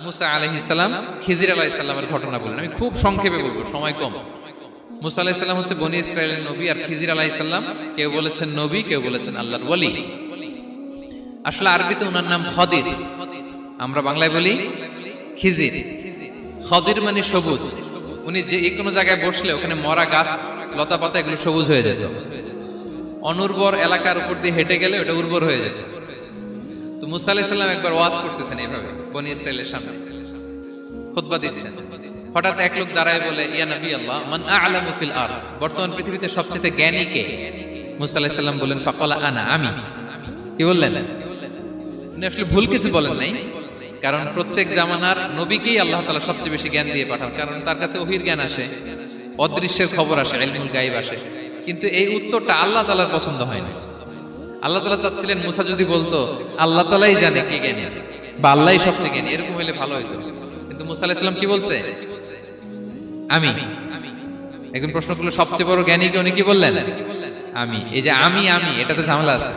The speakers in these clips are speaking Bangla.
মুসা আলাইহিস সালাম খিজির আলাইহিস সালামের ঘটনা বলেন। আমি খুব সংক্ষেপে বলবো, সময় কম। মুসা আলাইহিস সালাম হচ্ছে বনি ইসরায়েলের নবী, আর খিজির আলাইহিস সালাম কেউ বলেছেন নবী, কেউ বলেছেন আল্লাহর ওয়ালি। আসলে আরবিতে ওনার নাম খদির, আমরা বাংলায় বলি খিজির। খদির মানে সবুজ। উনি যে কোনো জায়গায় বসলে ওখানে মরা গাছ লতা পাতা এগুলো সবুজ হয়ে যেত। অনুর্বর এলাকার উপর দিয়ে হেঁটে গেলে ওটা উর্বর হয়ে যেত। তো মুসা আলাইহিস সালাম একবার ওয়াজ করতেছেন এইভাবে বনি ইসরায়েলের সামনে, খুতবা দিচ্ছেন। হঠাৎ এক লোক দাঁড়ায় বলে, ইয়া নবী আল্লাহ, মান আ'লামু ফিল আরদ, বর্তমান পৃথিবীতে সবচেয়ে জ্ঞানী কে? মুসা আলাইহিস সালাম বলেন, ফাকালা আনা, আমি। কি বললেন? উনি আসলে ভুল কিছু বলেন নাই, কারণ প্রত্যেক জামানার নবীকেই আল্লাহ তাআলা সবচেয়ে বেশি জ্ঞান দিয়ে পাঠান, কারণ তার কাছে ওহীর জ্ঞান আসে, অদৃশ্যের খবর আসে, ইলমুল গায়ব আসে। কিন্তু এই উত্তরটা আল্লাহ তাআলার পছন্দ হয় না। আল্লাহ তাআলা চাচ্ছিলেন মুসা যদি বলতো আল্লাহ তাআলাই জানে কে জ্ঞানী বা আল্লাহই সবচেয়ে জ্ঞানী, এরকম হইলে ভালো হতো। কিন্তু মুসা আলাইহিস সালাম কি বলছে? আমি। একজন প্রশ্ন করলো, সবচেয়ে বড় জ্ঞানী কে? উনি কি বললেন? আমি। এই যে আমি আমি, এটাতে ঝামেলা আছে।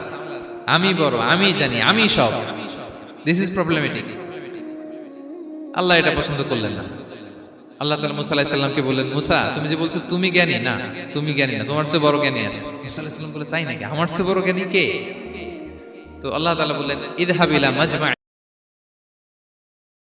আমি বড়, আমি জানি, আমি সব, দিস ইজ প্রবলেমেটিক। আল্লাহ এটা পছন্দ করলেন না। আল্লাহ তাআলা মুসা আলাইহিস সালামকে বললেন, মুসা তুমি যে বলছো তুমি জ্ঞানী, না তুমি জ্ঞানী না, তোমার চেয়ে বড় জ্ঞানী আছে। মুসা আলাইহিস সালাম বলে, তাই নাকি? আমার চেয়ে বড় জ্ঞানী কে? তো আল্লাহ তাআলা বললেন, ইযহাব ইলা মাজমা